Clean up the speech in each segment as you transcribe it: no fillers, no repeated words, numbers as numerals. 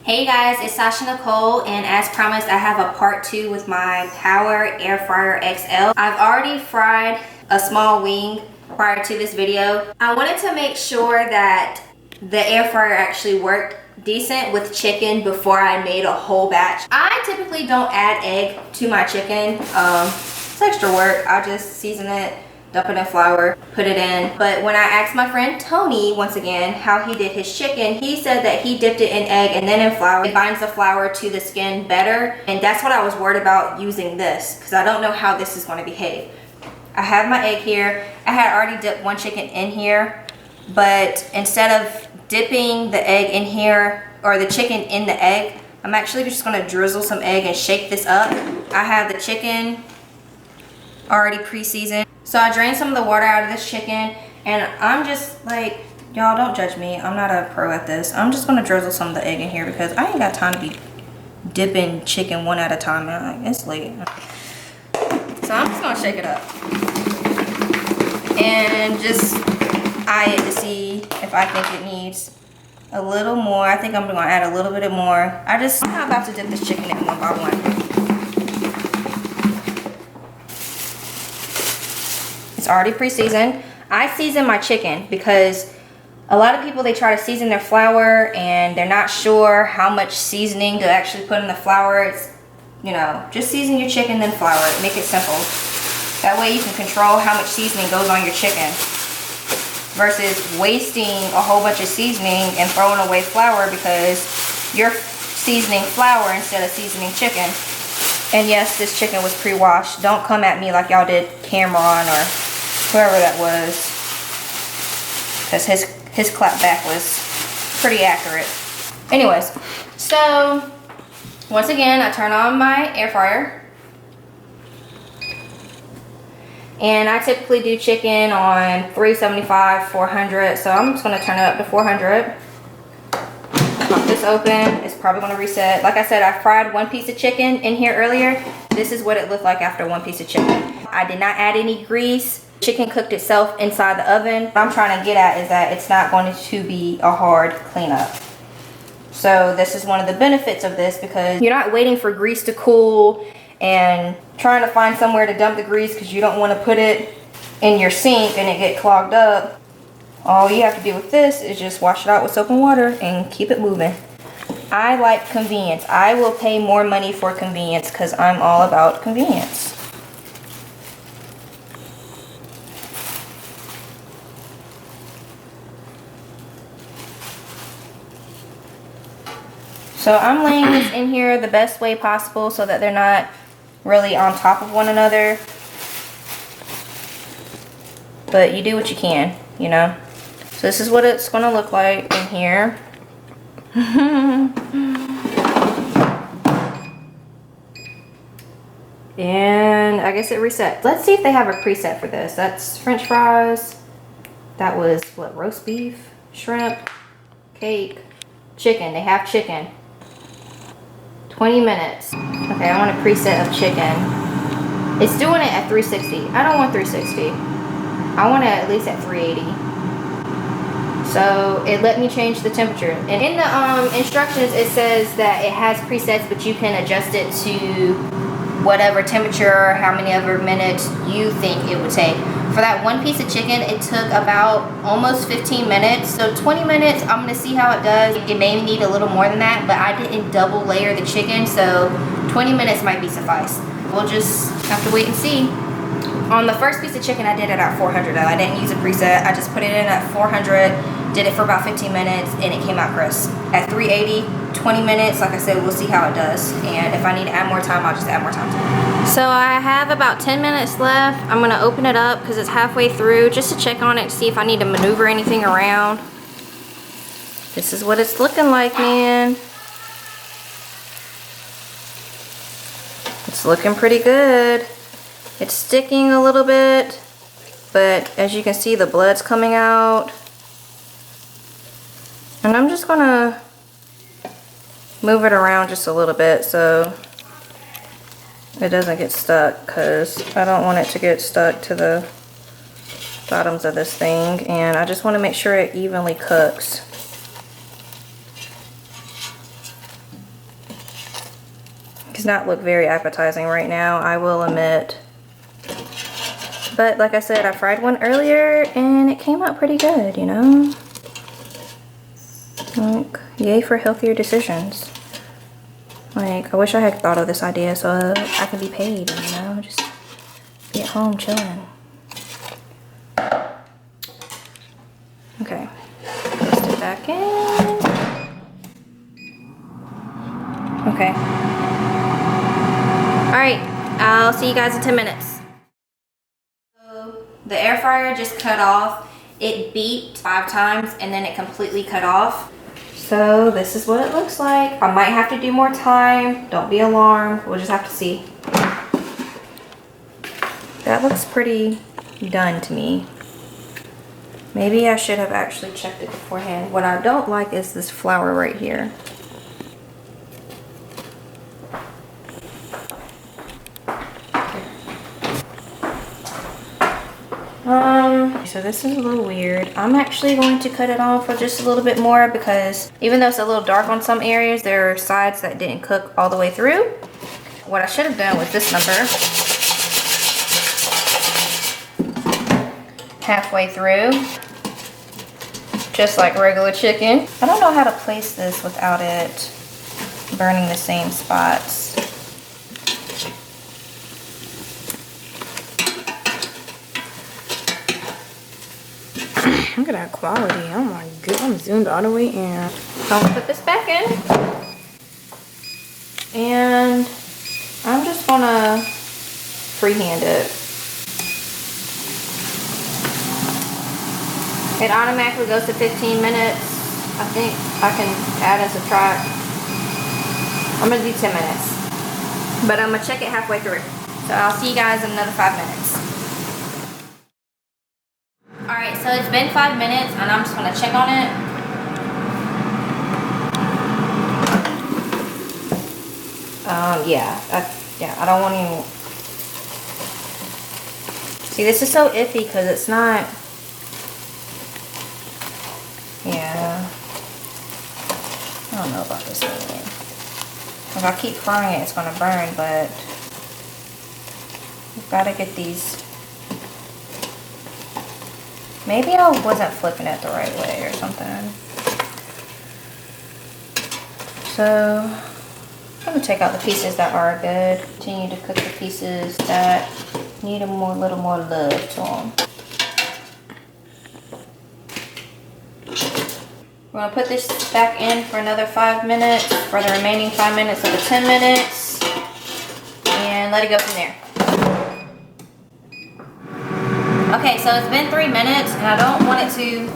Hey guys, it's Sasha Nicole, and as promised, I have a part 2 with my Power AirFryer XL. I've already fried a small wing prior to this video. I wanted to make sure that the air fryer actually worked decent with chicken before I made a whole batch. I typically don't add egg to my chicken. It's extra work. I just season it, dump it in flour, put it in. But when I asked my friend Tony, once again, how he did his chicken, he said that he dipped it in egg and then in flour. It binds the flour to the skin better. And that's what I was worried about using this, because I don't know how this is going to behave. I have my egg here. I had already dipped one chicken in here, but instead of dipping the egg in here, or the chicken in the egg, I'm actually just going to drizzle some egg and shake this up. I have the chicken already pre-seasoned. So I drained some of the water out of this chicken, and I'm just like, y'all don't judge me. I'm not a pro at this. I'm just gonna drizzle some of the egg in here because I ain't got time to be dipping chicken one at a time. And it's late. So I'm just gonna shake it up and just eye it to see if I think it needs a little more. I think I'm gonna add a little bit more. I'm not about to dip this chicken in one by one. It's already pre-seasoned. I season my chicken because a lot of people, they try to season their flour and they're not sure how much seasoning to actually put in the flour. It's, you know, just season your chicken then flour it. Make it simple. That way you can control how much seasoning goes on your chicken versus wasting a whole bunch of seasoning and throwing away flour because you're seasoning flour instead of seasoning chicken. And yes, this chicken was pre-washed. Don't come at me like y'all did Cameron or whoever that was, because his clap back was pretty accurate. Anyways, so once again, I turn on my air fryer, and I typically do chicken on 375, 400. So I'm just going to turn it up to 400. Pop this open. It's probably going to reset. Like I said, I fried one piece of chicken in here earlier. This is what it looked like after one piece of chicken. I did not add any grease. Chicken cooked itself inside the oven. What I'm trying to get at is that it's not going to be a hard cleanup. So this is one of the benefits of this, because you're not waiting for grease to cool and trying to find somewhere to dump the grease because you don't want to put it in your sink and it get clogged up. All you have to do with this is just wash it out with soap and water and keep it moving. I like convenience. I will pay more money for convenience because I'm all about convenience. So I'm laying this in here the best way possible so that they're not really on top of one another. But you do what you can, you know. So this is what it's going to look like in here. And I guess it reset. Let's see if they have a preset for this. That's French fries. That was, what, roast beef, shrimp, cake, chicken. They have chicken. 20 minutes. Okay, I want a preset of chicken. It's doing it at 360. I don't want 360. I want it at least at 380. So it let me change the temperature. And in the instructions, it says that it has presets, but you can adjust it to whatever temperature, how many other minutes you think it would take. For that one piece of chicken, it took about almost 15 minutes. So 20 minutes, I'm gonna see how it does. It may need a little more than that, but I didn't double layer the chicken, so 20 minutes might be suffice. We'll just have to wait and see. On the first piece of chicken, I did it at 400 though. I didn't use a preset. I just put it in at 400, did it for about 15 minutes, and it came out crisp. At 380, 20 minutes, like I said, we'll see how it does. And if I need to add more time, I'll just add more time to it. So I have about 10 minutes left. I'm gonna open it up because it's halfway through, just to check on it, to see if I need to maneuver anything around. This is what it's looking like, man. It's looking pretty good. It's sticking a little bit, but as you can see, the blood's coming out. And I'm just gonna move it around just a little bit so it doesn't get stuck, because I don't want it to get stuck to the bottoms of this thing, and I just want to make sure it evenly cooks. Does not look very appetizing right now, I will admit. But like I said, I fried one earlier and it came out pretty good, you know? Like, yay for healthier decisions. Like, I wish I had thought of this idea so I could be paid, you know? Just be at home chilling. Okay, paste it back in. Okay. Alright, I'll see you guys in 10 minutes. So, the air fryer just cut off. It beeped 5 times and then it completely cut off. So this is what it looks like. I might have to do more time. Don't be alarmed. We'll just have to see. That looks pretty done to me. Maybe I should have actually checked it beforehand. What I don't like is this flour right here. So this is a little weird. I'm actually going to cut it off for just a little bit more because even though it's a little dark on some areas, there are sides that didn't cook all the way through. What I should have done was this number. Halfway through. Just like regular chicken. I don't know how to place this without it burning the same spots. Look at that quality. Oh my god, I'm zoomed all the way in. I'll put this back in. And I'm just gonna freehand it. It automatically goes to 15 minutes. I think I can add and subtract. I'm gonna do 10 minutes. But I'm gonna check it halfway through. So I'll see you guys in another 5 minutes. Alright, so it's been 5 minutes and I'm just gonna check on it. Yeah, I don't want to. See, this is so iffy because it's not. Yeah, I don't know about this thing. If I keep frying it, it's gonna burn, but we've got to get these. Maybe I wasn't flipping it the right way or something. So I'm gonna take out the pieces that are good. Continue to cook the pieces that need a little more love to them. We're gonna put this back in for another 5 minutes, for the remaining 5 minutes of the 10 minutes, and let it go from there. Okay, so it's been 3 minutes and I don't want it to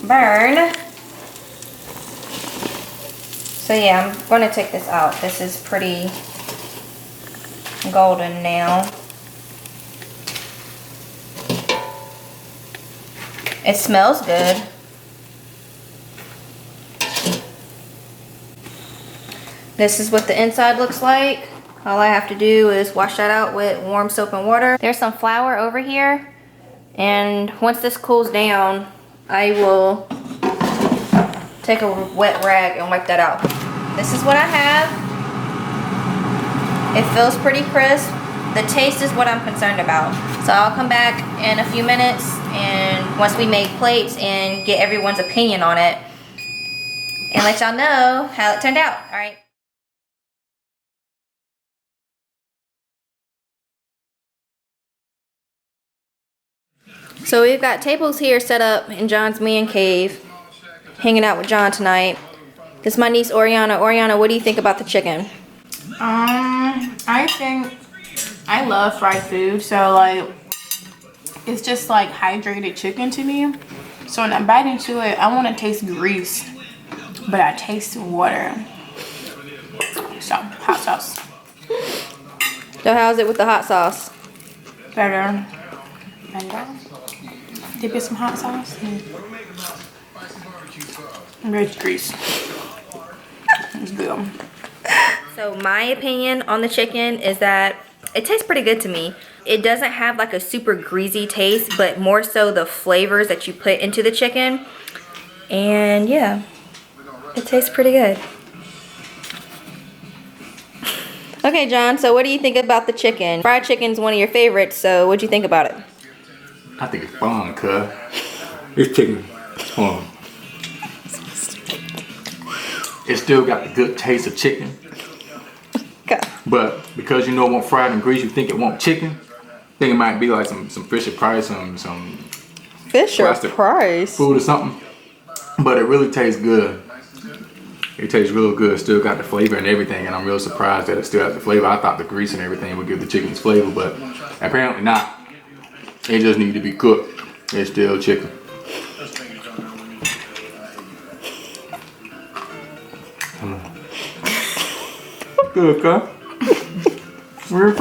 burn. So yeah, I'm going to take this out. This is pretty golden now. It smells good. This is what the inside looks like. All I have to do is wash that out with warm soap and water. There's some flour over here. And once this cools down, I will take a wet rag and wipe that out. This is what I have. It feels pretty crisp. The taste is what I'm concerned about. So I'll come back in a few minutes and once we make plates and get everyone's opinion on it and let y'all know how it turned out. All right. So we've got tables here set up in John's man cave, hanging out with John tonight. This is my niece Oriana. Oriana, what do you think about the chicken? I think I love fried food, so like it's just like hydrated chicken to me. So when I bite into it, I want to taste grease, but I taste water. So hot sauce. So how's it with the hot sauce? Better. Dip it some hot sauce and red grease. It's good. So my opinion on the chicken is that it tastes pretty good to me. It doesn't have like a super greasy taste, but more so the flavors that you put into the chicken. And yeah, it tastes pretty good. Okay, John, so what do you think about the chicken? Fried chicken's one of your favorites, so what'd you think about it? I think it's fun, cuz. It's chicken. It still got the good taste of chicken. Okay. But because you know it won't fried in grease, you think it won't chicken. I think it might be like some Fisher Price, some Fisher plastic Price food or something. But it really tastes good. It tastes real good. Still got the flavor and everything, and I'm real surprised that it still has the flavor. I thought the grease and everything would give the chicken's flavor, but apparently not. It just needs to be cooked. It's still chicken. Good, huh? We're